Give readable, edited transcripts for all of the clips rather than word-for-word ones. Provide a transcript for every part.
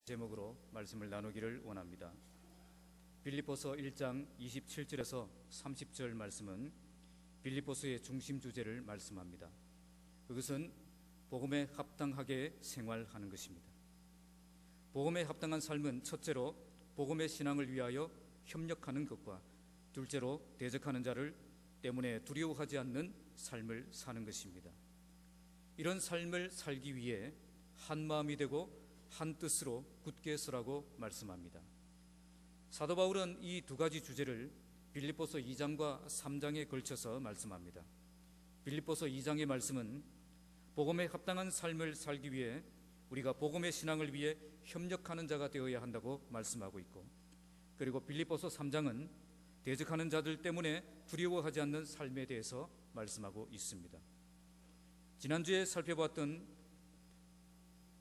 제목으로 말씀을 나누기를 원합니다. 빌립보서 1장 27절에서 30절 말씀은 빌립보서의 중심 주제를 말씀합니다. 그것은 복음에 합당하게 생활하는 것입니다. 복음에 합당한 삶은 첫째로 복음의 신앙을 위하여 협력하는 것과 둘째로 대적하는 자를 때문에 두려워하지 않는 삶을 사는 것입니다. 이런 삶을 살기 위해 한 마음이 되고 한 뜻으로 굳게 서라고 말씀합니다. 사도 바울은 이 두 가지 주제를 빌립보서 2장과 3장에 걸쳐서 말씀합니다. 빌립보서 2장의 말씀은 복음에 합당한 삶을 살기 위해 우리가 복음의 신앙을 위해 협력하는 자가 되어야 한다고 말씀하고 있고, 그리고 빌립보서 3장은 대적하는 자들 때문에 두려워하지 않는 삶에 대해서 말씀하고 있습니다. 지난주에 살펴봤던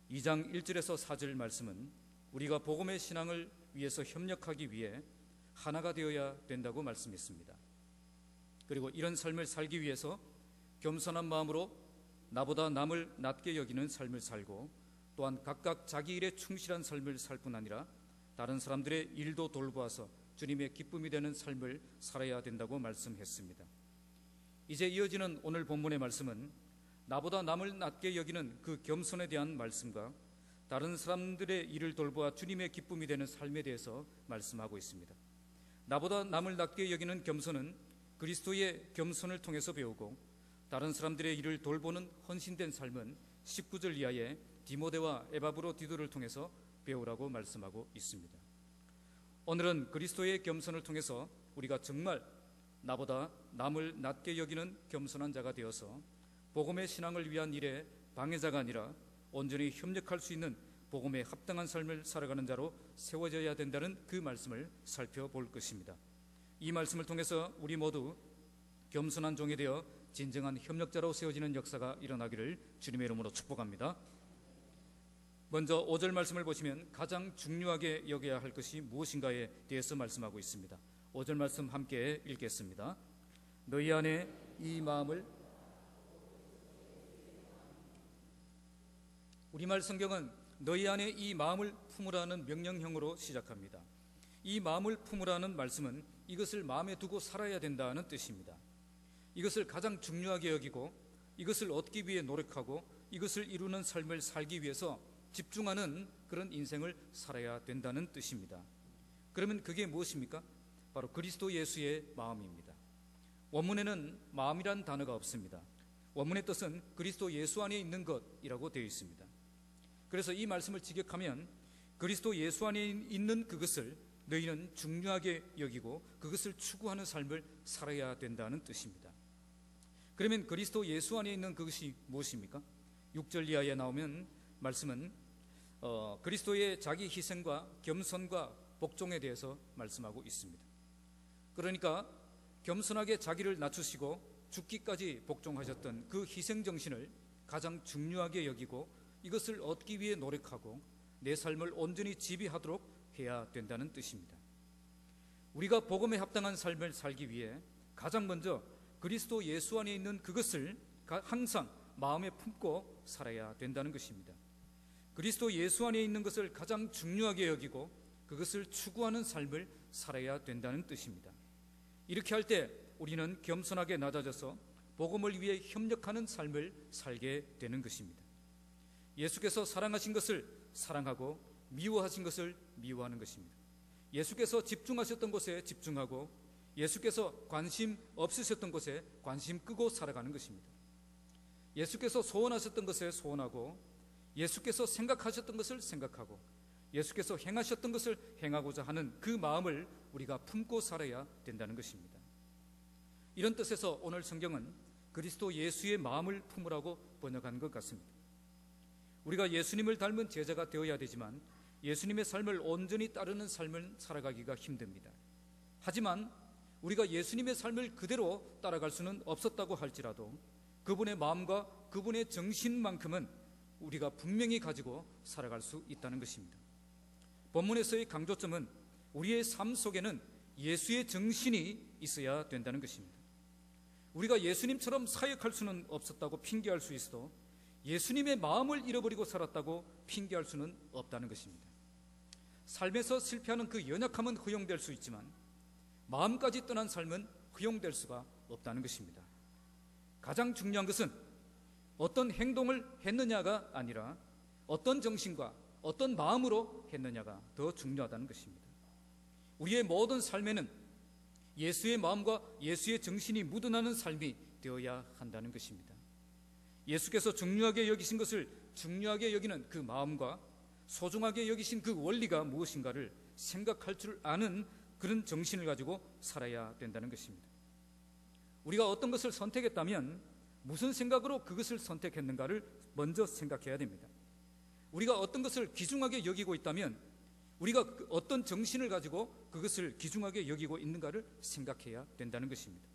2장 1절에서 4절 말씀은 우리가 복음의 신앙을 위해서 협력하기 위해 하나가 되어야 된다고 말씀했습니다. 그리고 이런 삶을 살기 위해서 겸손한 마음으로 나보다 남을 낮게 여기는 삶을 살고, 또한 각각 자기 일에 충실한 삶을 살 뿐 아니라 다른 사람들의 일도 돌보아서 주님의 기쁨이 되는 삶을 살아야 된다고 말씀했습니다. 이제 이어지는 오늘 본문의 말씀은 나보다 남을 낮게 여기는 그 겸손에 대한 말씀과 다른 사람들의 일을 돌보아 주님의 기쁨이 되는 삶에 대해서 말씀하고 있습니다. 나보다 남을 낮게 여기는 겸손은 그리스도의 겸손을 통해서 배우고, 다른 사람들의 일을 돌보는 헌신된 삶은 19절 이하에 디모데와 에바브로디도를 통해서 배우라고 말씀하고 있습니다. 오늘은 그리스도의 겸손을 통해서 우리가 정말 나보다 남을 낮게 여기는 겸손한 자가 되어서 복음의 신앙을 위한 일에 방해자가 아니라 온전히 협력할 수 있는 복음에 합당한 삶을 살아가는 자로 세워져야 된다는 그 말씀을 살펴볼 것입니다. 이 말씀을 통해서 우리 모두 겸손한 종이 되어 진정한 협력자로 세워지는 역사가 일어나기를 주님의 이름으로 축복합니다. 먼저 5절 말씀을 보시면 가장 중요하게 여겨야 할 것이 무엇인가에 대해서 말씀하고 있습니다. 5절 말씀 함께 읽겠습니다. 너희 안에 이 마음을, 우리말 성경은 너희 안에 이 마음을 품으라는 명령형으로 시작합니다. 이 마음을 품으라는 말씀은 이것을 마음에 두고 살아야 된다는 뜻입니다. 이것을 가장 중요하게 여기고 이것을 얻기 위해 노력하고 이것을 이루는 삶을 살기 위해서 집중하는 그런 인생을 살아야 된다는 뜻입니다. 그러면 그게 무엇입니까? 바로 그리스도 예수의 마음입니다. 원문에는 마음이란 단어가 없습니다. 원문의 뜻은 그리스도 예수 안에 있는 것이라고 되어 있습니다. 그래서 이 말씀을 직역하면 그리스도 예수 안에 있는 그것을 너희는 중요하게 여기고 그것을 추구하는 삶을 살아야 된다는 뜻입니다. 그러면 그리스도 예수 안에 있는 그것이 무엇입니까? 6절 이하에 나오면 말씀은 그리스도의 자기 희생과 겸손과 복종에 대해서 말씀하고 있습니다. 그러니까 겸손하게 자기를 낮추시고 죽기까지 복종하셨던 그 희생 정신을 가장 중요하게 여기고 이것을 얻기 위해 노력하고 내 삶을 온전히 지배하도록 해야 된다는 뜻입니다. 우리가 복음에 합당한 삶을 살기 위해 가장 먼저 그리스도 예수 안에 있는 그것을 항상 마음에 품고 살아야 된다는 것입니다. 그리스도 예수 안에 있는 것을 가장 중요하게 여기고 그것을 추구하는 삶을 살아야 된다는 뜻입니다. 이렇게 할 때 우리는 겸손하게 낮아져서 복음을 위해 협력하는 삶을 살게 되는 것입니다. 예수께서 사랑하신 것을 사랑하고 미워하신 것을 미워하는 것입니다. 예수께서 집중하셨던 곳에 집중하고 예수께서 관심 없으셨던 곳에 관심 끄고 살아가는 것입니다. 예수께서 소원하셨던 것에 소원하고 예수께서 생각하셨던 것을 생각하고 예수께서 행하셨던 것을 행하고자 하는 그 마음을 우리가 품고 살아야 된다는 것입니다. 이런 뜻에서 오늘 성경은 그리스도 예수의 마음을 품으라고 번역한 것 같습니다. 우리가 예수님을 닮은 제자가 되어야 되지만 예수님의 삶을 온전히 따르는 삶을 살아가기가 힘듭니다. 하지만 우리가 예수님의 삶을 그대로 따라갈 수는 없었다고 할지라도 그분의 마음과 그분의 정신만큼은 우리가 분명히 가지고 살아갈 수 있다는 것입니다. 본문에서의 강조점은 우리의 삶 속에는 예수의 정신이 있어야 된다는 것입니다. 우리가 예수님처럼 사역할 수는 없었다고 핑계할 수 있어도 예수님의 마음을 잃어버리고 살았다고 핑계할 수는 없다는 것입니다. 삶에서 실패하는 그 연약함은 허용될 수 있지만 마음까지 떠난 삶은 허용될 수가 없다는 것입니다. 가장 중요한 것은 어떤 행동을 했느냐가 아니라 어떤 정신과 어떤 마음으로 했느냐가 더 중요하다는 것입니다. 우리의 모든 삶에는 예수의 마음과 예수의 정신이 묻어나는 삶이 되어야 한다는 것입니다. 예수께서 중요하게 여기신 것을 중요하게 여기는 그 마음과 소중하게 여기신 그 원리가 무엇인가를 생각할 줄 아는 그런 정신을 가지고 살아야 된다는 것입니다. 우리가 어떤 것을 선택했다면 무슨 생각으로 그것을 선택했는가를 먼저 생각해야 됩니다. 우리가 어떤 것을 귀중하게 여기고 있다면 우리가 어떤 정신을 가지고 그것을 귀중하게 여기고 있는가를 생각해야 된다는 것입니다.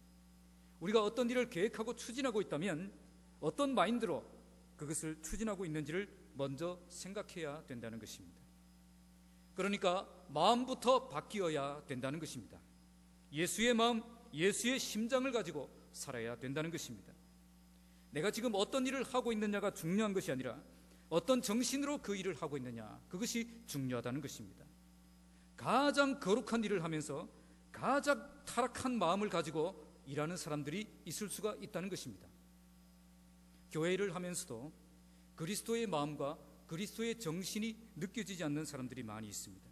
우리가 어떤 일을 계획하고 추진하고 있다면 어떤 마인드로 그것을 추진하고 있는지를 먼저 생각해야 된다는 것입니다. 그러니까 마음부터 바뀌어야 된다는 것입니다. 예수의 마음, 예수의 심장을 가지고 살아야 된다는 것입니다. 내가 지금 어떤 일을 하고 있느냐가 중요한 것이 아니라 어떤 정신으로 그 일을 하고 있느냐, 그것이 중요하다는 것입니다. 가장 거룩한 일을 하면서 가장 타락한 마음을 가지고 일하는 사람들이 있을 수가 있다는 것입니다. 교회 일을 하면서도 그리스도의 마음과 그리스도의 정신이 느껴지지 않는 사람들이 많이 있습니다.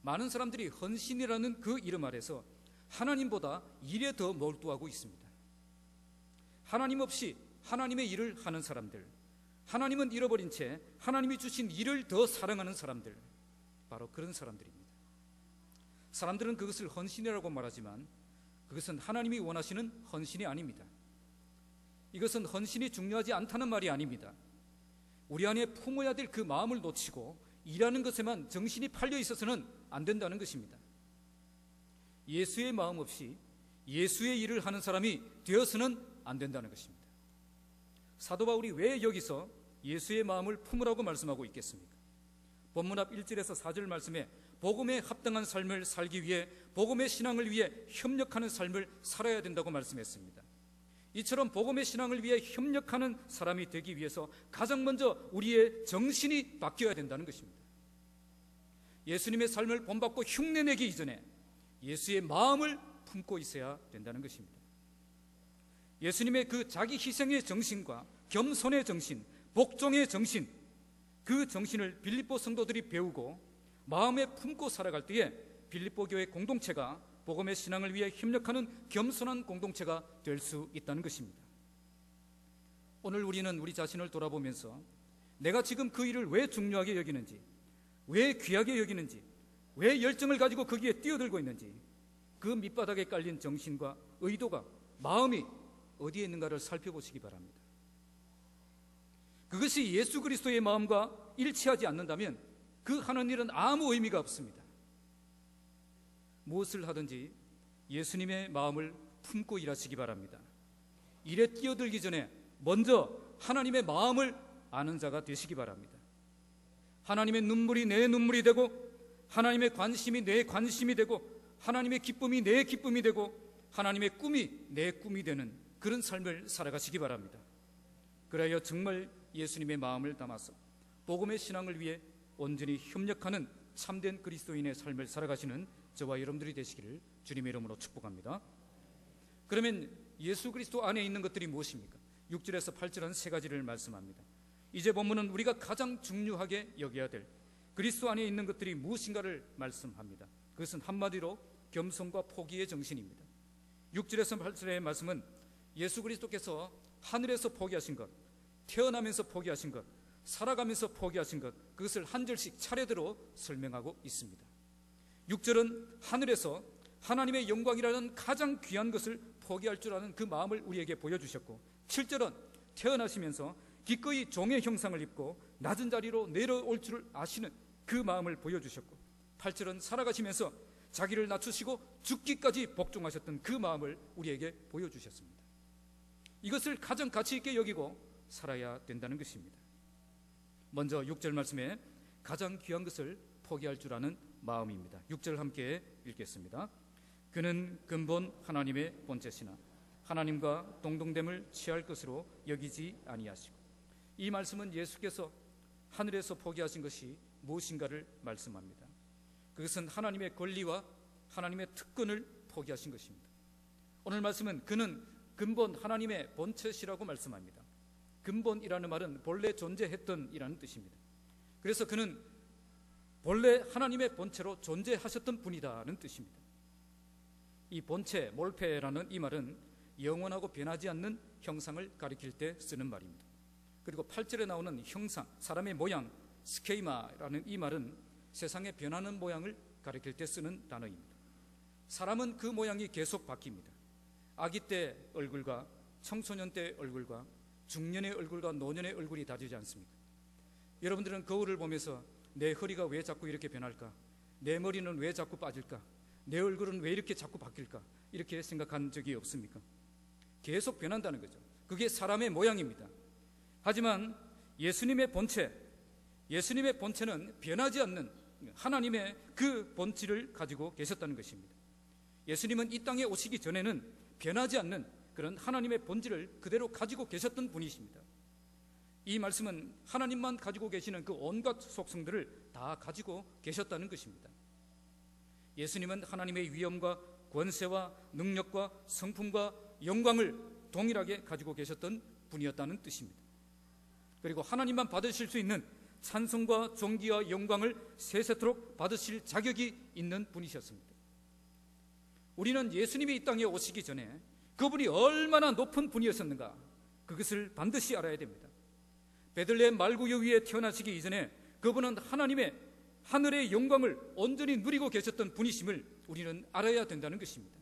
많은 사람들이 헌신이라는 그 이름 아래서 하나님보다 일에 더 몰두하고 있습니다. 하나님 없이 하나님의 일을 하는 사람들, 하나님은 잃어버린 채 하나님이 주신 일을 더 사랑하는 사람들, 바로 그런 사람들입니다. 사람들은 그것을 헌신이라고 말하지만 그것은 하나님이 원하시는 헌신이 아닙니다. 이것은 헌신이 중요하지 않다는 말이 아닙니다. 우리 안에 품어야 될 그 마음을 놓치고 일하는 것에만 정신이 팔려 있어서는 안 된다는 것입니다. 예수의 마음 없이 예수의 일을 하는 사람이 되어서는 안 된다는 것입니다. 사도 바울이 왜 여기서 예수의 마음을 품으라고 말씀하고 있겠습니까? 본문 앞 1절에서 4절 말씀에 복음에 합당한 삶을 살기 위해 복음의 신앙을 위해 협력하는 삶을 살아야 된다고 말씀했습니다. 이처럼 복음의 신앙을 위해 협력하는 사람이 되기 위해서 가장 먼저 우리의 정신이 바뀌어야 된다는 것입니다. 예수님의 삶을 본받고 흉내내기 이전에 예수의 마음을 품고 있어야 된다는 것입니다. 예수님의 그 자기 희생의 정신과 겸손의 정신, 복종의 정신, 그 정신을 빌립보 성도들이 배우고 마음에 품고 살아갈 때에 빌립보 교회 공동체가 복음의 신앙을 위해 협력하는 겸손한 공동체가 될 수 있다는 것입니다. 오늘 우리는 우리 자신을 돌아보면서 내가 지금 그 일을 왜 중요하게 여기는지, 왜 귀하게 여기는지, 왜 열정을 가지고 거기에 뛰어들고 있는지, 그 밑바닥에 깔린 정신과 의도가, 마음이 어디에 있는가를 살펴보시기 바랍니다. 그것이 예수 그리스도의 마음과 일치하지 않는다면 그 하는 일은 아무 의미가 없습니다. 무엇을 하든지 예수님의 마음을 품고 일하시기 바랍니다. 일에 뛰어들기 전에 먼저 하나님의 마음을 아는 자가 되시기 바랍니다. 하나님의 눈물이 내 눈물이 되고, 하나님의 관심이 내 관심이 되고, 하나님의 기쁨이 내 기쁨이 되고, 하나님의 꿈이 내 꿈이 되는 그런 삶을 살아가시기 바랍니다. 그래야 정말 예수님의 마음을 담아서 복음의 신앙을 위해 온전히 협력하는 참된 그리스도인의 삶을 살아가시는 저와 여러분들이 되시기를 주님의 이름으로 축복합니다. 그러면 예수 그리스도 안에 있는 것들이 무엇입니까? 6절에서 8절은 세 가지를 말씀합니다. 이제 본문은 우리가 가장 중요하게 여겨야 될 그리스도 안에 있는 것들이 무엇인가를 말씀합니다. 그것은 한마디로 겸손과 포기의 정신입니다. 6절에서 8절의 말씀은 예수 그리스도께서 하늘에서 포기하신 것, 태어나면서 포기하신 것, 살아가면서 포기하신 것, 그것을 한 절씩 차례대로 설명하고 있습니다. 6절은 하늘에서 하나님의 영광이라는 가장 귀한 것을 포기할 줄 아는 그 마음을 우리에게 보여주셨고, 7절은 태어나시면서 기꺼이 종의 형상을 입고 낮은 자리로 내려올 줄 아시는 그 마음을 보여주셨고, 8절은 살아가시면서 자기를 낮추시고 죽기까지 복종하셨던 그 마음을 우리에게 보여주셨습니다. 이것을 가장 가치 있게 여기고 살아야 된다는 것입니다. 먼저 6절 말씀에 가장 귀한 것을 포기할 줄 아는 마음입니다. 6절 함께 읽겠습니다. 그는 근본 하나님의 본체시나 하나님과 동등됨을 취할 것으로 여기지 아니하시고, 이 말씀은 예수께서 하늘에서 포기하신 것이 무엇인가를 말씀합니다. 그것은 하나님의 권리와 하나님의 특권을 포기하신 것입니다. 오늘 말씀은 그는 근본 하나님의 본체시라고 말씀합니다. 근본이라는 말은 본래 존재했던 이라는 뜻입니다. 그래서 그는 본래 하나님의 본체로 존재하셨던 분이다는 뜻입니다. 이 본체, 몰페라는 이 말은 영원하고 변하지 않는 형상을 가리킬 때 쓰는 말입니다. 그리고 8절에 나오는 형상, 사람의 모양, 스케이마라는 이 말은 세상의 변하는 모양을 가리킬 때 쓰는 단어입니다. 사람은 그 모양이 계속 바뀝니다. 아기 때 얼굴과 청소년 때 얼굴과 중년의 얼굴과 노년의 얼굴이 다르지 않습니까? 여러분들은 거울을 보면서 내 허리가 왜 자꾸 이렇게 변할까? 내 머리는 왜 자꾸 빠질까? 내 얼굴은 왜 이렇게 자꾸 바뀔까? 이렇게 생각한 적이 없습니까? 계속 변한다는 거죠. 그게 사람의 모양입니다. 하지만 예수님의 본체는 변하지 않는 하나님의 그 본질을 가지고 계셨다는 것입니다. 예수님은 이 땅에 오시기 전에는 변하지 않는 그런 하나님의 본질을 그대로 가지고 계셨던 분이십니다. 이 말씀은 하나님만 가지고 계시는 그 온갖 속성들을 다 가지고 계셨다는 것입니다. 예수님은 하나님의 위엄과 권세와 능력과 성품과 영광을 동일하게 가지고 계셨던 분이었다는 뜻입니다. 그리고 하나님만 받으실 수 있는 찬송과 존귀와 영광을 세세토록 받으실 자격이 있는 분이셨습니다. 우리는 예수님이 이 땅에 오시기 전에 그분이 얼마나 높은 분이었었는가, 그것을 반드시 알아야 됩니다. 베들레헴 말구유 위에 태어나시기 이전에 그분은 하나님의 하늘의 영광을 온전히 누리고 계셨던 분이심을 우리는 알아야 된다는 것입니다.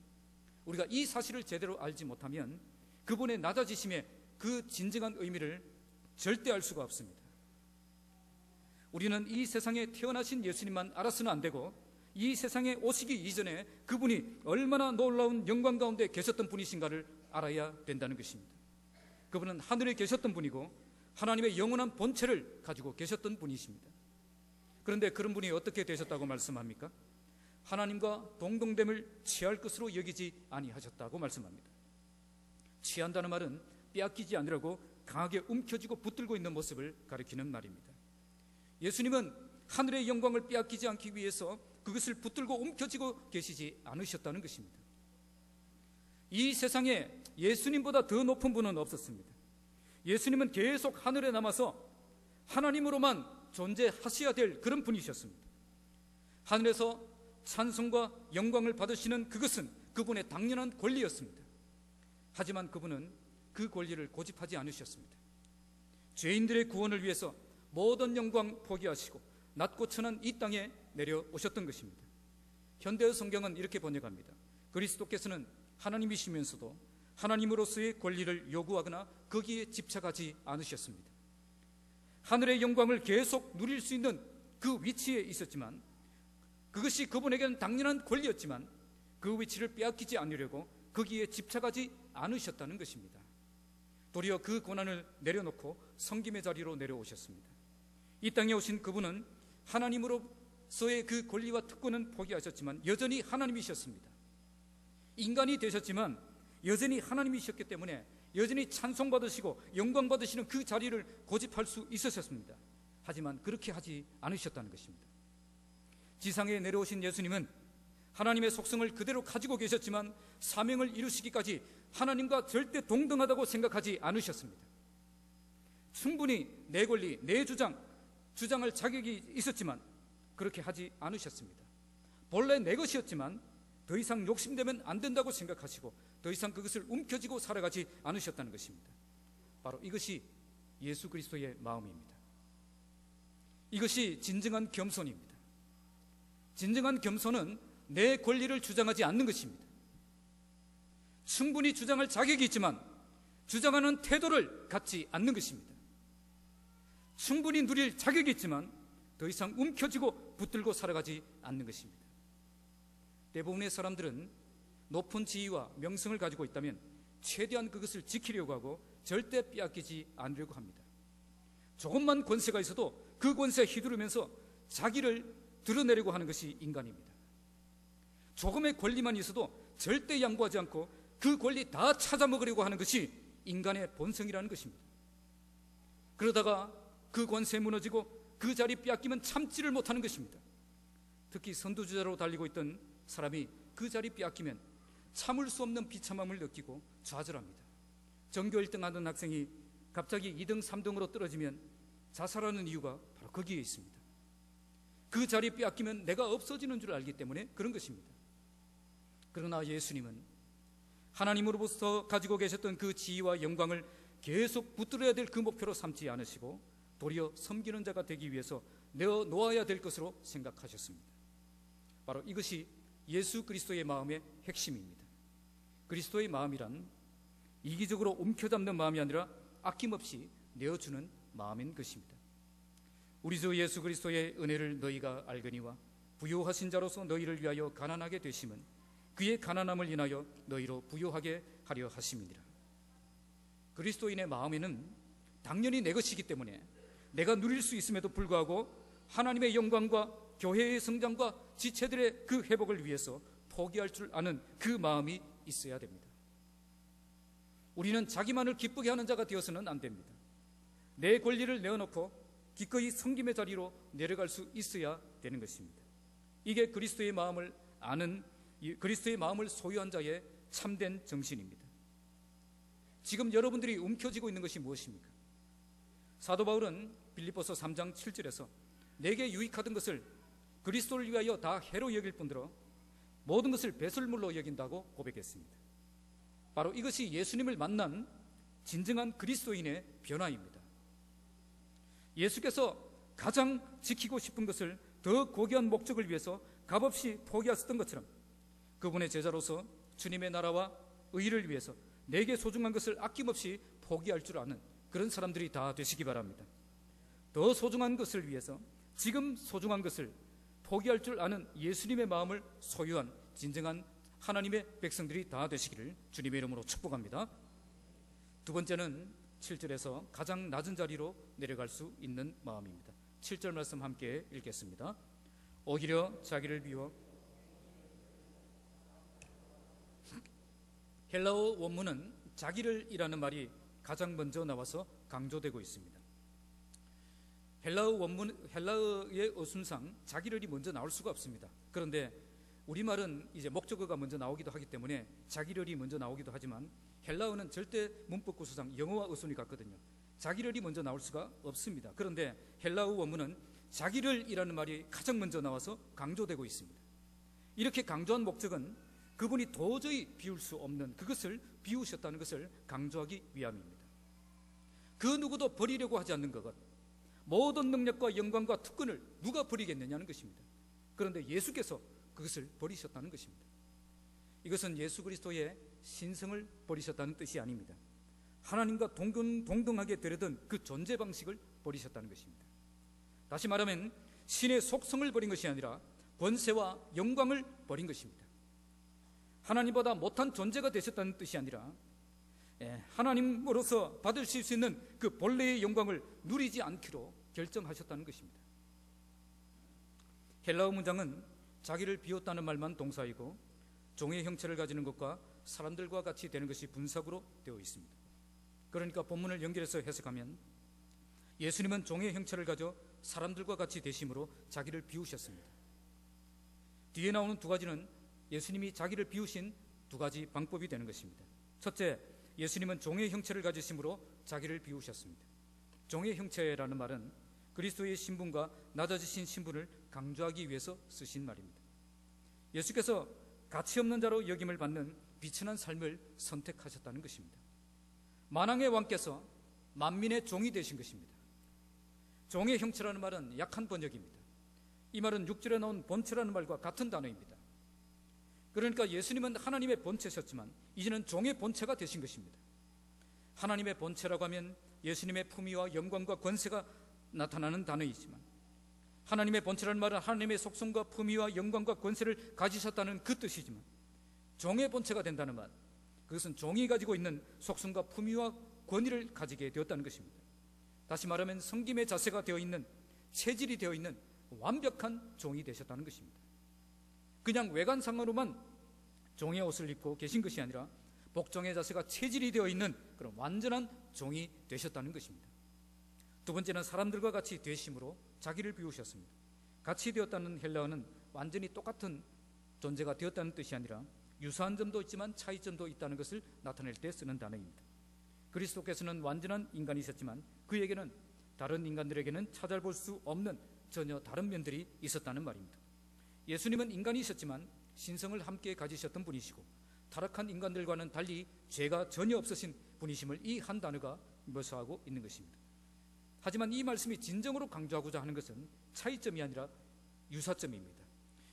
우리가 이 사실을 제대로 알지 못하면 그분의 낮아지심의 그 진정한 의미를 절대 알 수가 없습니다. 우리는 이 세상에 태어나신 예수님만 알아서는 안 되고, 이 세상에 오시기 이전에 그분이 얼마나 놀라운 영광 가운데 계셨던 분이신가를 알아야 된다는 것입니다. 그분은 하늘에 계셨던 분이고 하나님의 영원한 본체를 가지고 계셨던 분이십니다. 그런데 그런 분이 어떻게 되셨다고 말씀합니까? 하나님과 동등됨을 취할 것으로 여기지 아니하셨다고 말씀합니다. 취한다는 말은 빼앗기지 않으려고 강하게 움켜쥐고 붙들고 있는 모습을 가리키는 말입니다. 예수님은 하늘의 영광을 빼앗기지 않기 위해서 그것을 붙들고 움켜쥐고 계시지 않으셨다는 것입니다. 이 세상에 예수님보다 더 높은 분은 없었습니다. 예수님은 계속 하늘에 남아서 하나님으로만 존재하셔야 될 그런 분이셨습니다. 하늘에서 찬송과 영광을 받으시는 그것은 그분의 당연한 권리였습니다. 하지만 그분은 그 권리를 고집하지 않으셨습니다. 죄인들의 구원을 위해서 모든 영광 포기하시고 낮고 천한 이 땅에 내려오셨던 것입니다. 현대의 성경은 이렇게 번역합니다. 그리스도께서는 하나님이시면서도 하나님으로서의 권리를 요구하거나 거기에 집착하지 않으셨습니다. 하늘의 영광을 계속 누릴 수 있는 그 위치에 있었지만, 그것이 그분에게는 당연한 권리였지만 그 위치를 빼앗기지 않으려고 거기에 집착하지 않으셨다는 것입니다. 도리어 그 고난을 내려놓고 섬김의 자리로 내려오셨습니다. 이 땅에 오신 그분은 하나님으로서의 그 권리와 특권은 포기하셨지만 여전히 하나님이셨습니다. 인간이 되셨지만 여전히 하나님이셨기 때문에 여전히 찬송받으시고 영광받으시는 그 자리를 고집할 수 있으셨습니다. 하지만 그렇게 하지 않으셨다는 것입니다. 지상에 내려오신 예수님은 하나님의 속성을 그대로 가지고 계셨지만 사명을 이루시기까지 하나님과 절대 동등하다고 생각하지 않으셨습니다. 충분히 내 권리, 내 주장할 자격이 있었지만 그렇게 하지 않으셨습니다. 본래 내 것이었지만 더 이상 욕심되면 안 된다고 생각하시고 더 이상 그것을 움켜쥐고 살아가지 않으셨다는 것입니다. 바로 이것이 예수 그리스도의 마음입니다. 이것이 진정한 겸손입니다. 진정한 겸손은 내 권리를 주장하지 않는 것입니다. 충분히 주장할 자격이 있지만 주장하는 태도를 갖지 않는 것입니다. 충분히 누릴 자격이 있지만 더 이상 움켜쥐고 붙들고 살아가지 않는 것입니다. 대부분의 사람들은 높은 지위와 명성을 가지고 있다면 최대한 그것을 지키려고 하고 절대 빼앗기지 않으려고 합니다. 조금만 권세가 있어도 그 권세에 휘두르면서 자기를 드러내려고 하는 것이 인간입니다. 조금의 권리만 있어도 절대 양보하지 않고 그 권리 다 찾아먹으려고 하는 것이 인간의 본성이라는 것입니다. 그러다가 그 권세 무너지고 그 자리 빼앗기면 참지를 못하는 것입니다. 특히 선두주자로 달리고 있던 사람이 그 자리 빼앗기면 참을 수 없는 비참함을 느끼고 좌절합니다. 전교 1등 하던 학생이 갑자기 2등, 3등으로 떨어지면 자살하는 이유가 바로 거기에 있습니다. 그 자리 빼앗기면 내가 없어지는 줄 알기 때문에 그런 것입니다. 그러나 예수님은 하나님으로부터 가지고 계셨던 그 지위와 영광을 계속 붙들어야 될 그 목표로 삼지 않으시고 도리어 섬기는 자가 되기 위해서 내어 놓아야 될 것으로 생각하셨습니다. 바로 이것이 예수 그리스도의 마음의 핵심입니다. 그리스도의 마음이란 이기적으로 움켜잡는 마음이 아니라 아낌없이 내어주는 마음인 것입니다. 우리 주 예수 그리스도의 은혜를 너희가 알거니와 부요하신 자로서 너희를 위하여 가난하게 되심은 그의 가난함을 인하여 너희로 부요하게 하려 하심이니라. 그리스도인의 마음에는 당연히 내 것이기 때문에 내가 누릴 수 있음에도 불구하고 하나님의 영광과 교회의 성장과 지체들의 그 회복을 위해서 포기할 줄 아는 그 마음이 있어야 됩니다. 우리는 자기만을 기쁘게 하는 자가 되어서는 안 됩니다. 내 권리를 내어놓고 기꺼이 섬김의 자리로 내려갈 수 있어야 되는 것입니다. 이게 그리스도의 마음을 아는, 그리스도의 마음을 소유한 자의 참된 정신입니다. 지금 여러분들이 움켜쥐고 있는 것이 무엇입니까? 사도 바울은 빌립보서 3장 7절에서 내게 유익하던 것을 그리스도를 위하여 다 해로 여길 뿐더러 모든 것을 배설물로 여긴다고 고백했습니다. 바로 이것이 예수님을 만난 진정한 그리스도인의 변화입니다. 예수께서 가장 지키고 싶은 것을 더 고귀한 목적을 위해서 값없이 포기하셨던 것처럼 그분의 제자로서 주님의 나라와 의를 위해서 내게 소중한 것을 아낌없이 포기할 줄 아는 그런 사람들이 다 되시기 바랍니다. 더 소중한 것을 위해서 지금 소중한 것을 포기할 줄 아는 예수님의 마음을 소유한 진정한 하나님의 백성들이 다 되시기를 주님의 이름으로 축복합니다. 두 번째는 7절에서 가장 낮은 자리로 내려갈 수 있는 마음입니다. 7절 말씀 함께 읽겠습니다. 오히려 자기를 비워. 헬라어 원문은 자기를이라는 말이 가장 먼저 나와서 강조되고 있습니다. 헬라어의 어순상 자기를이 먼저 나올 수가 없습니다. 그런데 우리말은 이제 목적어가 먼저 나오기도 하기 때문에 자기를이 먼저 나오기도 하지만 헬라어는 절대 문법 구조상 영어와 어순이 같거든요. 자기를이 먼저 나올 수가 없습니다. 그런데 헬라어 원문은 자기를이라는 말이 가장 먼저 나와서 강조되고 있습니다. 이렇게 강조한 목적은 그분이 도저히 비울 수 없는 그것을 비우셨다는 것을 강조하기 위함입니다. 그 누구도 버리려고 하지 않는 것, 모든 능력과 영광과 특권을 누가 버리겠느냐는 것입니다. 그런데 예수께서 그것을 버리셨다는 것입니다. 이것은 예수 그리스도의 신성을 버리셨다는 뜻이 아닙니다. 하나님과 동등하게 되려던 그 존재 방식을 버리셨다는 것입니다. 다시 말하면 신의 속성을 버린 것이 아니라 권세와 영광을 버린 것입니다. 하나님보다 못한 존재가 되셨다는 뜻이 아니라 하나님으로서 받으실 수 있는 그 본래의 영광을 누리지 않기로 결정하셨다는 것입니다. 헬라어 문장은 자기를 비웠다는 말만 동사이고 종의 형체를 가지는 것과 사람들과 같이 되는 것이 분사구로 되어 있습니다. 그러니까 본문을 연결해서 해석하면 예수님은 종의 형체를 가져 사람들과 같이 되심으로 자기를 비우셨습니다. 뒤에 나오는 두 가지는 예수님이 자기를 비우신 두 가지 방법이 되는 것입니다. 첫째, 예수님은 종의 형체를 가지심으로 자기를 비우셨습니다. 종의 형체라는 말은 그리스도의 신분과 낮아지신 신분을 강조하기 위해서 쓰신 말입니다. 예수께서 가치 없는 자로 여김을 받는 비천한 삶을 선택하셨다는 것입니다. 만왕의 왕께서 만민의 종이 되신 것입니다. 종의 형체라는 말은 약한 번역입니다. 이 말은 6절에 나온 본체라는 말과 같은 단어입니다. 그러니까 예수님은 하나님의 본체셨지만 이제는 종의 본체가 되신 것입니다. 하나님의 본체라고 하면 예수님의 품위와 영광과 권세가 나타나는 단어이지만 하나님의 본체라는 말은 하나님의 속성과 품위와 영광과 권세를 가지셨다는 그 뜻이지만 종의 본체가 된다는 말, 그것은 종이 가지고 있는 속성과 품위와 권위를 가지게 되었다는 것입니다. 다시 말하면 섬김의 자세가 되어 있는, 체질이 되어 있는 완벽한 종이 되셨다는 것입니다. 그냥 외관상으로만 종의 옷을 입고 계신 것이 아니라 복종의 자세가 체질이 되어 있는 그런 완전한 종이 되셨다는 것입니다. 두 번째는 사람들과 같이 되심으로 자기를 비우셨습니다. 같이 되었다는 헬라어는 완전히 똑같은 존재가 되었다는 뜻이 아니라 유사한 점도 있지만 차이점도 있다는 것을 나타낼 때 쓰는 단어입니다. 그리스도께서는 완전한 인간이셨지만 그에게는 다른 인간들에게는 찾아볼 수 없는 전혀 다른 면들이 있었다는 말입니다. 예수님은 인간이셨지만 신성을 함께 가지셨던 분이시고 타락한 인간들과는 달리 죄가 전혀 없으신 분이심을 이 한 단어가 묘사하고 있는 것입니다. 하지만 이 말씀이 진정으로 강조하고자 하는 것은 차이점이 아니라 유사점입니다.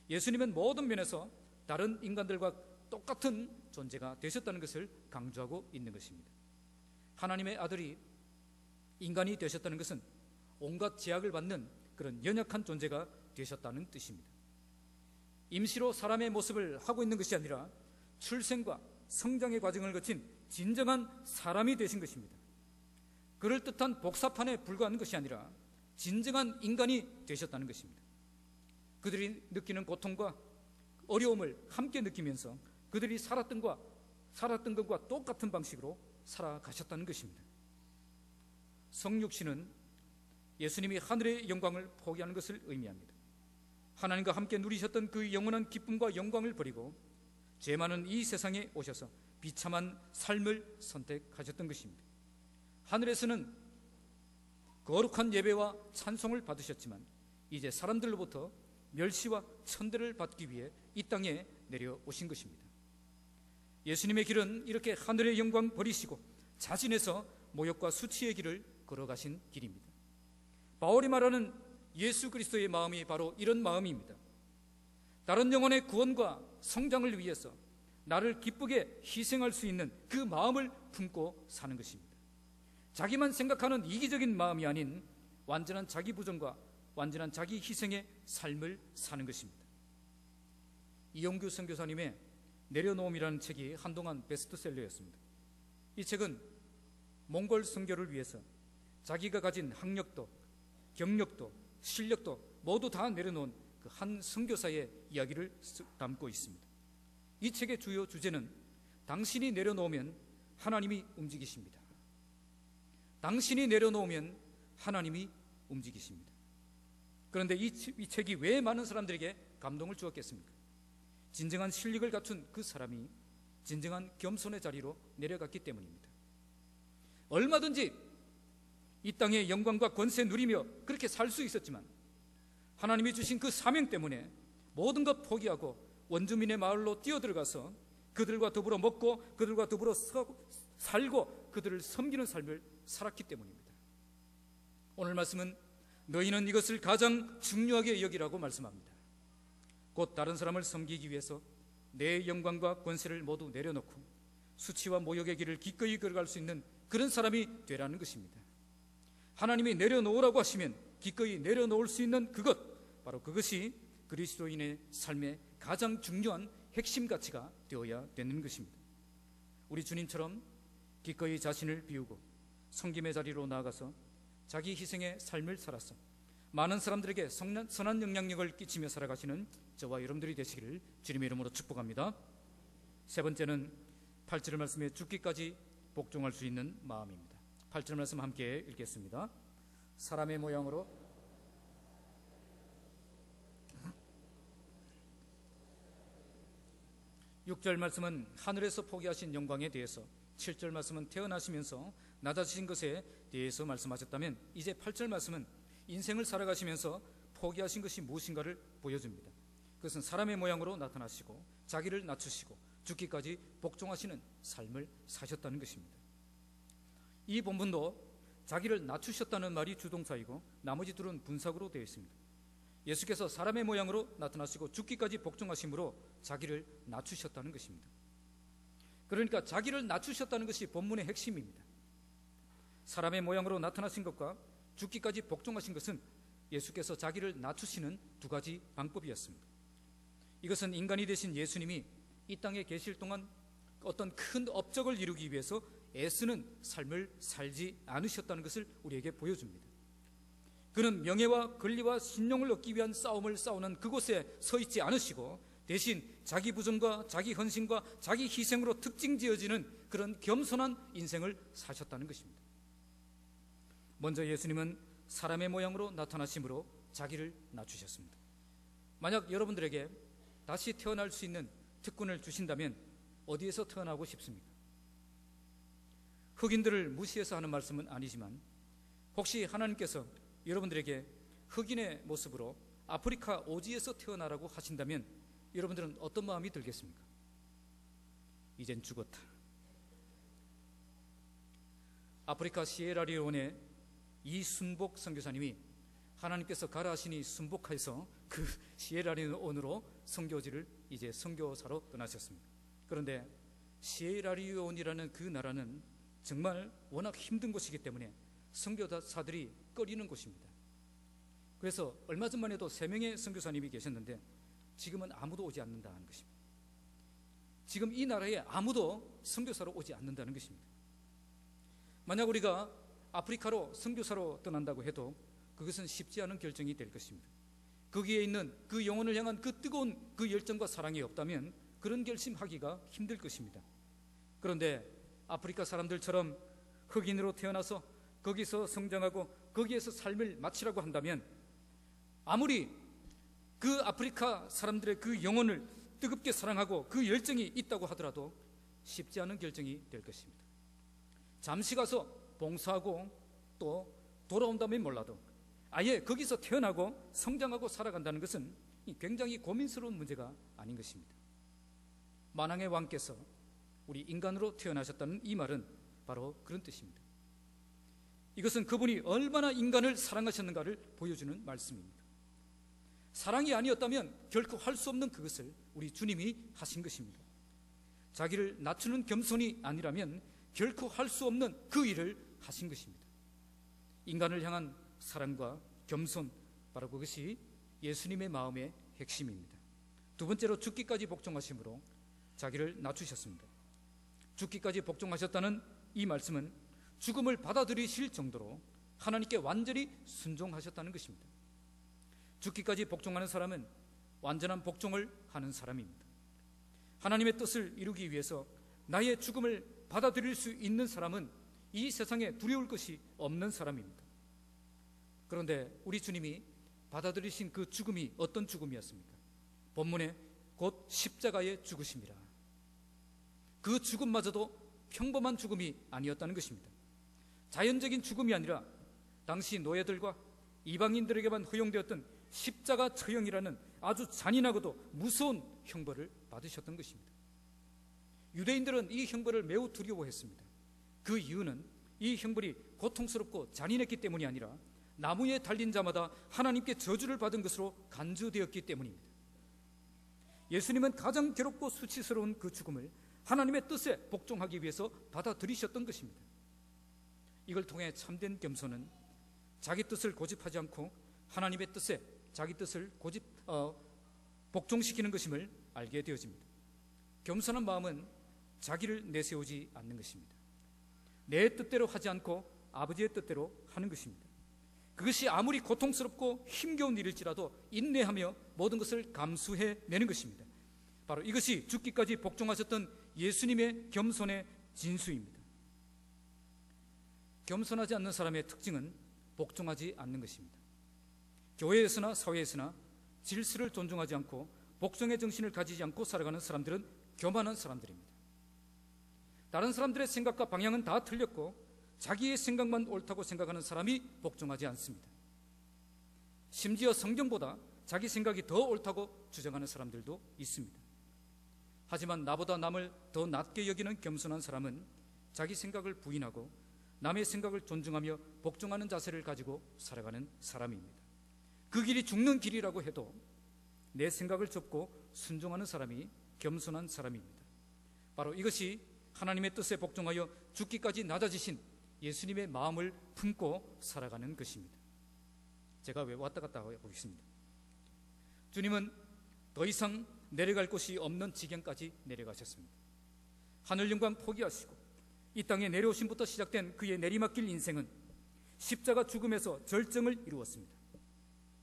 예수님은 모든 면에서 다른 인간들과 똑같은 존재가 되셨다는 것을 강조하고 있는 것입니다. 하나님의 아들이 인간이 되셨다는 것은 온갖 제약을 받는 그런 연약한 존재가 되셨다는 뜻입니다. 임시로 사람의 모습을 하고 있는 것이 아니라 출생과 성장의 과정을 거친 진정한 사람이 되신 것입니다. 그럴듯한 복사판에 불과한 것이 아니라 진정한 인간이 되셨다는 것입니다. 그들이 느끼는 고통과 어려움을 함께 느끼면서 그들이 살았던 것과 똑같은 방식으로 살아가셨다는 것입니다. 성육신은 예수님이 하늘의 영광을 포기하는 것을 의미합니다. 하나님과 함께 누리셨던 그 영원한 기쁨과 영광을 버리고 죄 많은 이 세상에 오셔서 비참한 삶을 선택하셨던 것입니다. 하늘에서는 거룩한 예배와 찬송을 받으셨지만 이제 사람들로부터 멸시와 천대를 받기 위해 이 땅에 내려오신 것입니다. 예수님의 길은 이렇게 하늘의 영광 버리시고 자신에서 모욕과 수치의 길을 걸어가신 길입니다. 바울이 말하는 예수 그리스도의 마음이 바로 이런 마음입니다. 다른 영혼의 구원과 성장을 위해서 나를 기쁘게 희생할 수 있는 그 마음을 품고 사는 것입니다. 자기만 생각하는 이기적인 마음이 아닌 완전한 자기 부정과 완전한 자기 희생의 삶을 사는 것입니다. 이용규 선교사님의 내려놓음이라는 책이 한동안 베스트셀러였습니다. 이 책은 몽골 선교를 위해서 자기가 가진 학력도 경력도 실력도 모두 다 내려놓은 그 한 선교사의 이야기를 담고 있습니다. 이 책의 주요 주제는 당신이 내려놓으면 하나님이 움직이십니다. 당신이 내려놓으면 하나님이 움직이십니다. 그런데 이 책이 왜 많은 사람들에게 감동을 주었겠습니까? 진정한 실력을 갖춘 그 사람이 진정한 겸손의 자리로 내려갔기 때문입니다. 얼마든지 이 땅의 영광과 권세 누리며 그렇게 살 수 있었지만 하나님이 주신 그 사명 때문에 모든 것 포기하고 원주민의 마을로 뛰어들어가서 그들과 더불어 먹고 그들과 더불어 살고 그들을 섬기는 삶을 살았기 때문입니다. 오늘 말씀은 너희는 이것을 가장 중요하게 여기라고 말씀합니다. 곧 다른 사람을 섬기기 위해서 내 영광과 권세를 모두 내려놓고 수치와 모욕의 길을 기꺼이 걸어갈 수 있는 그런 사람이 되라는 것입니다. 하나님이 내려놓으라고 하시면 기꺼이 내려놓을 수 있는 그것, 바로 그것이 그리스도인의 삶의 가장 중요한 핵심 가치가 되어야 되는 것입니다. 우리 주님처럼 기꺼이 자신을 비우고 섬김의 자리로 나아가서 자기 희생의 삶을 살아서 많은 사람들에게 선한 영향력을 끼치며 살아가시는 저와 여러분들이 되시기를 주님의 이름으로 축복합니다. 세 번째는 8절 말씀에 죽기까지 복종할 수 있는 마음입니다. 8절 말씀 함께 읽겠습니다. 사람의 모양으로 6절 말씀은 하늘에서 포기하신 영광에 대해서, 7절 말씀은 태어나시면서 낮아지신 것에 대해서 말씀하셨다면 이제 8절 말씀은 인생을 살아가시면서 포기하신 것이 무엇인가를 보여줍니다. 그것은 사람의 모양으로 나타나시고 자기를 낮추시고 죽기까지 복종하시는 삶을 사셨다는 것입니다. 이 본문도 자기를 낮추셨다는 말이 주동사이고 나머지 둘은 분사구로 되어 있습니다. 예수께서 사람의 모양으로 나타나시고 죽기까지 복종하심으로 자기를 낮추셨다는 것입니다. 그러니까 자기를 낮추셨다는 것이 본문의 핵심입니다. 사람의 모양으로 나타나신 것과 죽기까지 복종하신 것은 예수께서 자기를 낮추시는 두 가지 방법이었습니다. 이것은 인간이 되신 예수님이 이 땅에 계실 동안 어떤 큰 업적을 이루기 위해서 애쓰는 삶을 살지 않으셨다는 것을 우리에게 보여줍니다. 그는 명예와 권리와 신용을 얻기 위한 싸움을 싸우는 그곳에 서 있지 않으시고 대신 자기 부정과 자기 헌신과 자기 희생으로 특징지어지는 그런 겸손한 인생을 사셨다는 것입니다. 먼저 예수님은 사람의 모양으로 나타나심으로 자기를 낮추셨습니다. 만약 여러분들에게 다시 태어날 수 있는 특권을 주신다면 어디에서 태어나고 싶습니까? 흑인들을 무시해서 하는 말씀은 아니지만 혹시 하나님께서 여러분들에게 흑인의 모습으로 아프리카 오지에서 태어나라고 하신다면 여러분들은 어떤 마음이 들겠습니까? 이젠 죽었다. 아프리카 시에라리온의 이순복 선교사님이 하나님께서 가라 하시니 순복해서 그 시에라리온으로 선교지를 이제 선교사로 떠나셨습니다. 그런데 시에라리온이라는 그 나라는 정말 워낙 힘든 곳이기 때문에 선교사들이 꺼리는 곳입니다. 그래서 얼마 전만 해도 3명의 선교사님이 계셨는데 지금은 아무도 오지 않는다는 것입니다. 지금 이 나라에 아무도 선교사로 오지 않는다는 것입니다. 만약 우리가 아프리카로 선교사로 떠난다고 해도 그것은 쉽지 않은 결정이 될 것입니다. 거기에 있는 그 영혼을 향한 그 뜨거운 그 열정과 사랑이 없다면 그런 결심하기가 힘들 것입니다. 그런데 아프리카 사람들처럼 흑인으로 태어나서 거기서 성장하고 거기에서 삶을 마치라고 한다면 아무리 그 아프리카 사람들의 그 영혼을 뜨겁게 사랑하고 그 열정이 있다고 하더라도 쉽지 않은 결정이 될 것입니다. 잠시 가서 봉사하고 또 돌아온다면 몰라도 아예 거기서 태어나고 성장하고 살아간다는 것은 굉장히 고민스러운 문제가 아닌 것입니다. 만왕의 왕께서 우리 인간으로 태어나셨다는 이 말은 바로 그런 뜻입니다. 이것은 그분이 얼마나 인간을 사랑하셨는가를 보여주는 말씀입니다. 사랑이 아니었다면 결코 할 수 없는 그것을 우리 주님이 하신 것입니다. 자기를 낮추는 겸손이 아니라면 결코 할 수 없는 그 일을 하신 것입니다. 인간을 향한 사랑과 겸손, 바로 그것이 예수님의 마음의 핵심입니다. 두 번째로 죽기까지 복종하심으로 자기를 낮추셨습니다. 죽기까지 복종하셨다는 이 말씀은 죽음을 받아들이실 정도로 하나님께 완전히 순종하셨다는 것입니다. 죽기까지 복종하는 사람은 완전한 복종을 하는 사람입니다. 하나님의 뜻을 이루기 위해서 나의 죽음을 받아들일 수 있는 사람은 이 세상에 두려울 것이 없는 사람입니다. 그런데 우리 주님이 받아들이신 그 죽음이 어떤 죽음이었습니까? 본문에 곧 십자가에 죽으심이라. 그 죽음마저도 평범한 죽음이 아니었다는 것입니다. 자연적인 죽음이 아니라 당시 노예들과 이방인들에게만 허용되었던 십자가 처형이라는 아주 잔인하고도 무서운 형벌을 받으셨던 것입니다. 유대인들은 이 형벌을 매우 두려워했습니다. 그 이유는 이 형벌이 고통스럽고 잔인했기 때문이 아니라 나무에 달린 자마다 하나님께 저주를 받은 것으로 간주되었기 때문입니다. 예수님은 가장 괴롭고 수치스러운 그 죽음을 하나님의 뜻에 복종하기 위해서 받아들이셨던 것입니다. 이걸 통해 참된 겸손은 자기 뜻을 고집하지 않고 하나님의 뜻에 자기 뜻을 복종시키는 것임을 알게 되어집니다. 겸손한 마음은 자기를 내세우지 않는 것입니다. 내 뜻대로 하지 않고 아버지의 뜻대로 하는 것입니다. 그것이 아무리 고통스럽고 힘겨운 일일지라도 인내하며 모든 것을 감수해내는 것입니다. 바로 이것이 죽기까지 복종하셨던 예수님의 겸손의 진수입니다. 겸손하지 않는 사람의 특징은 복종하지 않는 것입니다. 교회에서나 사회에서나 질서를 존중하지 않고 복종의 정신을 가지지 않고 살아가는 사람들은 교만한 사람들입니다. 다른 사람들의 생각과 방향은 다 틀렸고 자기의 생각만 옳다고 생각하는 사람이 복종하지 않습니다. 심지어 성경보다 자기 생각이 더 옳다고 주장하는 사람들도 있습니다. 하지만 나보다 남을 더 낮게 여기는 겸손한 사람은 자기 생각을 부인하고 남의 생각을 존중하며 복종하는 자세를 가지고 살아가는 사람입니다. 그 길이 죽는 길이라고 해도 내 생각을 접고 순종하는 사람이 겸손한 사람입니다. 바로 이것이 하나님의 뜻에 복종하여 죽기까지 낮아지신 예수님의 마음을 품고 살아가는 것입니다. 제가 왜 왔다 갔다 해보겠습니다. 주님은 더 이상 내려갈 곳이 없는 지경까지 내려가셨습니다. 하늘 영광 포기하시고 이 땅에 내려오심부터 시작된 그의 내리막길 인생은 십자가 죽음에서 절정을 이루었습니다.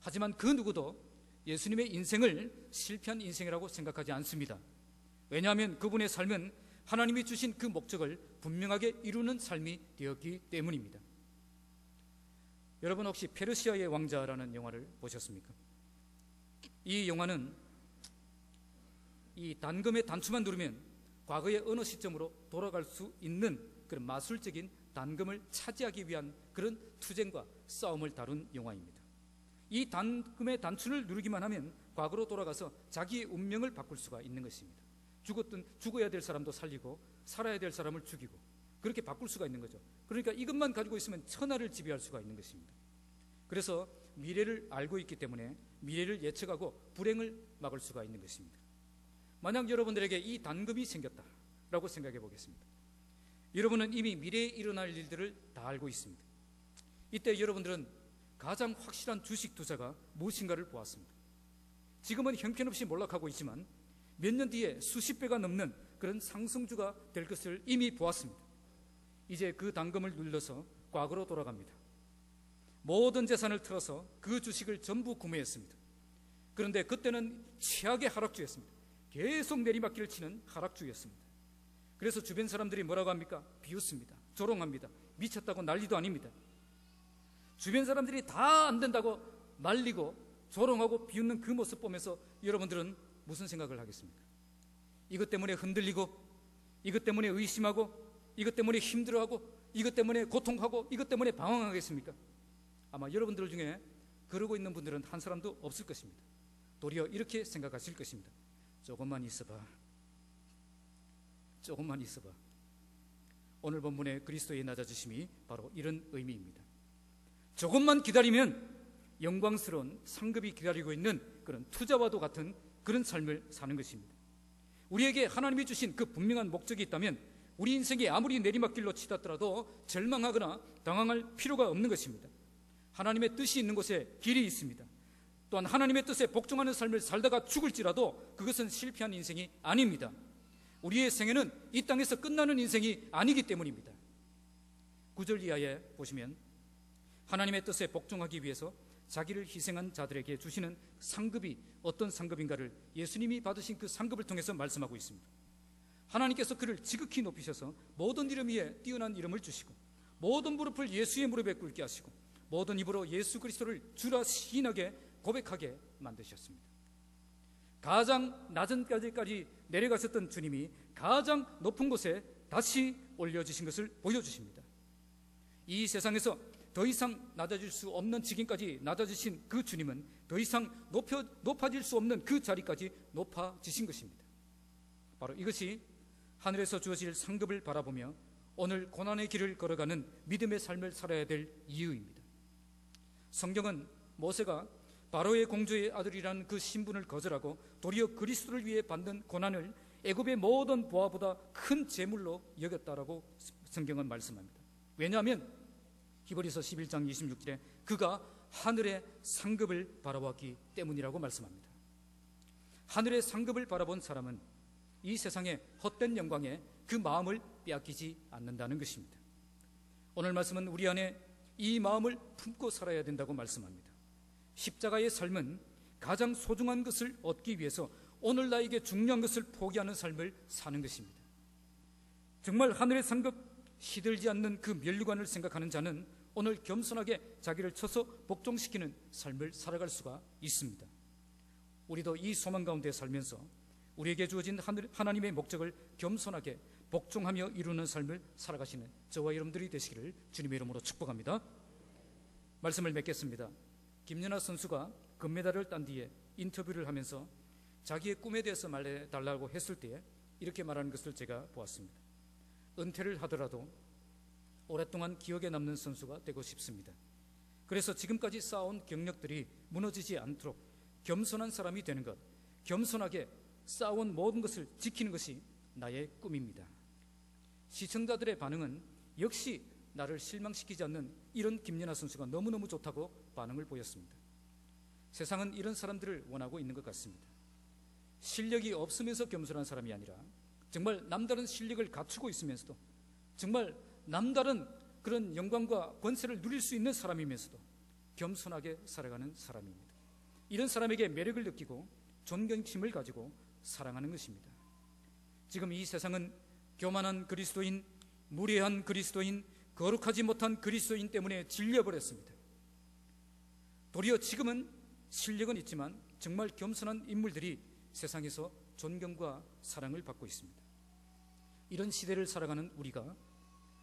하지만 그 누구도 예수님의 인생을 실패한 인생이라고 생각하지 않습니다. 왜냐하면 그분의 삶은 하나님이 주신 그 목적을 분명하게 이루는 삶이 되었기 때문입니다. 여러분 혹시 페르시아의 왕자라는 영화를 보셨습니까? 이 영화는 이 단검의 단추만 누르면 과거의 어느 시점으로 돌아갈 수 있는 그런 마술적인 단검을 차지하기 위한 그런 투쟁과 싸움을 다룬 영화입니다. 이 단검의 단추를 누르기만 하면 과거로 돌아가서 자기의 운명을 바꿀 수가 있는 것입니다. 죽어야 될 사람도 살리고 살아야 될 사람을 죽이고 그렇게 바꿀 수가 있는 거죠. 그러니까 이것만 가지고 있으면 천하를 지배할 수가 있는 것입니다. 그래서 미래를 알고 있기 때문에 미래를 예측하고 불행을 막을 수가 있는 것입니다. 만약 여러분들에게 이 단검이 생겼다라고 생각해 보겠습니다. 여러분은 이미 미래에 일어날 일들을 다 알고 있습니다. 이때 여러분들은 가장 확실한 주식 투자가 무엇인가를 보았습니다. 지금은 형편없이 몰락하고 있지만 몇 년 뒤에 수십 배가 넘는 그런 상승주가 될 것을 이미 보았습니다. 이제 그 단검을 눌러서 과거로 돌아갑니다. 모든 재산을 틀어서 그 주식을 전부 구매했습니다. 그런데 그때는 최악의 하락주였습니다. 계속 내리막길을 치는 하락주였습니다. 그래서 주변 사람들이 뭐라고 합니까? 비웃습니다. 조롱합니다. 미쳤다고 난리도 아닙니다. 주변 사람들이 다 안 된다고 말리고 조롱하고 비웃는 그 모습 보면서 여러분들은 무슨 생각을 하겠습니까? 이것 때문에 흔들리고, 이것 때문에 의심하고, 이것 때문에 힘들어하고, 이것 때문에 고통하고, 이것 때문에 방황하겠습니까? 아마 여러분들 중에 그러고 있는 분들은 한 사람도 없을 것입니다. 도리어 이렇게 생각하실 것입니다. 조금만 있어봐. 조금만 있어봐. 오늘 본문의 그리스도의 낮아지심이 바로 이런 의미입니다. 조금만 기다리면 영광스러운 상급이 기다리고 있는 그런 투자와도 같은 그런 삶을 사는 것입니다. 우리에게 하나님이 주신 그 분명한 목적이 있다면 우리 인생이 아무리 내리막길로 치닫더라도 절망하거나 당황할 필요가 없는 것입니다. 하나님의 뜻이 있는 곳에 길이 있습니다. 또한 하나님의 뜻에 복종하는 삶을 살다가 죽을지라도 그것은 실패한 인생이 아닙니다. 우리의 생애는 이 땅에서 끝나는 인생이 아니기 때문입니다. 9절 이하에 보시면 하나님의 뜻에 복종하기 위해서 자기를 희생한 자들에게 주시는 상급이 어떤 상급인가를 예수님이 받으신 그 상급을 통해서 말씀하고 있습니다. 하나님께서 그를 지극히 높이셔서 모든 이름 위에 뛰어난 이름을 주시고 모든 무릎을 예수의 무릎에 꿇게 하시고 모든 입으로 예수 그리스도를 주라 시인하게 고백하게 만드셨습니다. 가장 낮은 까지까지 내려가셨던 주님이 가장 높은 곳에 다시 올려주신 것을 보여주십니다. 이 세상에서 더 이상 낮아질 수 없는 지경까지 낮아지신 그 주님은 더 이상 높아질 수 없는 그 자리까지 높아지신 것입니다. 바로 이것이 하늘에서 주어질 상급을 바라보며 오늘 고난의 길을 걸어가는 믿음의 삶을 살아야 될 이유입니다. 성경은 모세가 바로의 공주의 아들이라는 그 신분을 거절하고 도리어 그리스도를 위해 받는 고난을 애굽의 모든 보화보다 큰 재물로 여겼다라고 성경은 말씀합니다. 왜냐하면 히브리서 11장 26절에 그가 하늘의 상급을 바라보았기 때문이라고 말씀합니다. 하늘의 상급을 바라본 사람은 이 세상의 헛된 영광에 그 마음을 빼앗기지 않는다는 것입니다. 오늘 말씀은 우리 안에 이 마음을 품고 살아야 된다고 말씀합니다. 십자가의 삶은 가장 소중한 것을 얻기 위해서 오늘 나에게 중요한 것을 포기하는 삶을 사는 것입니다. 정말 하늘의 상급 시들지 않는 그 면류관을 생각하는 자는 오늘 겸손하게 자기를 쳐서 복종시키는 삶을 살아갈 수가 있습니다. 우리도 이 소망 가운데 살면서 우리에게 주어진 하나님의 목적을 겸손하게 복종하며 이루는 삶을 살아가시는 저와 여러분들이 되시기를 주님의 이름으로 축복합니다. 말씀을 맺겠습니다. 김연아 선수가 금메달을 딴 뒤에 인터뷰를 하면서 자기의 꿈에 대해서 말해달라고 했을 때에 이렇게 말하는 것을 제가 보았습니다. 은퇴를 하더라도 오랫동안 기억에 남는 선수가 되고 싶습니다. 그래서 지금까지 쌓아온 경력들이 무너지지 않도록 겸손한 사람이 되는 것, 겸손하게 쌓아온 모든 것을 지키는 것이 나의 꿈입니다. 시청자들의 반응은 역시 나를 실망시키지 않는 이런 김연아 선수가 너무너무 좋다고 반응을 보였습니다. 세상은 이런 사람들을 원하고 있는 것 같습니다. 실력이 없으면서 겸손한 사람이 아니라 정말 남다른 실력을 갖추고 있으면서도 정말 남다른 그런 영광과 권세를 누릴 수 있는 사람이면서도 겸손하게 살아가는 사람입니다. 이런 사람에게 매력을 느끼고 존경심을 가지고 사랑하는 것입니다. 지금 이 세상은 교만한 그리스도인, 무례한 그리스도인, 거룩하지 못한 그리스도인 때문에 질려버렸습니다. 도리어 지금은 실력은 있지만 정말 겸손한 인물들이 세상에서 존경과 사랑을 받고 있습니다. 이런 시대를 살아가는 우리가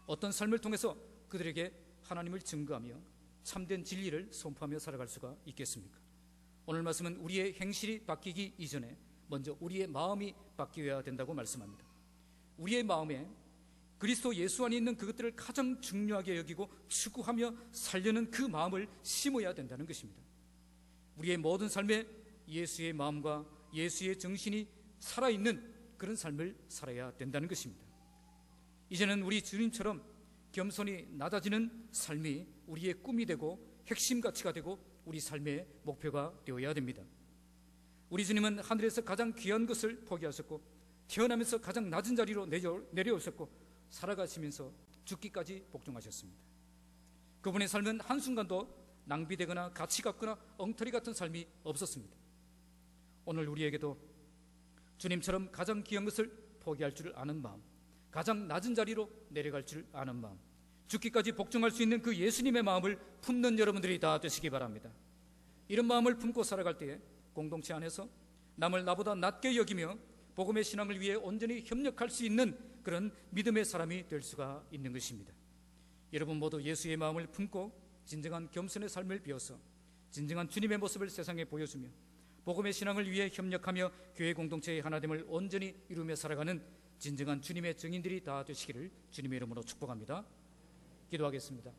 어떤 삶을 통해서 그들에게 하나님을 증거하며 참된 진리를 선포하며 살아갈 수가 있겠습니까? 오늘 말씀은 우리의 행실이 바뀌기 이전에 먼저 우리의 마음이 바뀌어야 된다고 말씀합니다. 우리의 마음에 그리스도 예수 안에 있는 그것들을 가장 중요하게 여기고 추구하며 살려는 그 마음을 심어야 된다는 것입니다. 우리의 모든 삶에 예수의 마음과 예수의 정신이 살아있는 그런 삶을 살아야 된다는 것입니다. 이제는 우리 주님처럼 겸손히 낮아지는 삶이 우리의 꿈이 되고 핵심 가치가 되고 우리 삶의 목표가 되어야 됩니다. 우리 주님은 하늘에서 가장 귀한 것을 포기하셨고 태어나면서 가장 낮은 자리로 내려오셨고 살아가시면서 죽기까지 복종하셨습니다. 그분의 삶은 한순간도 낭비되거나 가치가 없거나 엉터리 같은 삶이 없었습니다. 오늘 우리에게도 주님처럼 가장 귀한 것을 포기할 줄 아는 마음, 가장 낮은 자리로 내려갈 줄 아는 마음, 죽기까지 복종할 수 있는 그 예수님의 마음을 품는 여러분들이 다 되시기 바랍니다. 이런 마음을 품고 살아갈 때에 공동체 안에서 남을 나보다 낮게 여기며 복음의 신앙을 위해 온전히 협력할 수 있는 그런 믿음의 사람이 될 수가 있는 것입니다. 여러분 모두 예수의 마음을 품고 진정한 겸손의 삶을 비워서 진정한 주님의 모습을 세상에 보여주며 복음의 신앙을 위해 협력하며 교회 공동체의 하나됨을 온전히 이루며 살아가는 진정한 주님의 증인들이 다 되시기를 주님의 이름으로 축복합니다. 기도하겠습니다.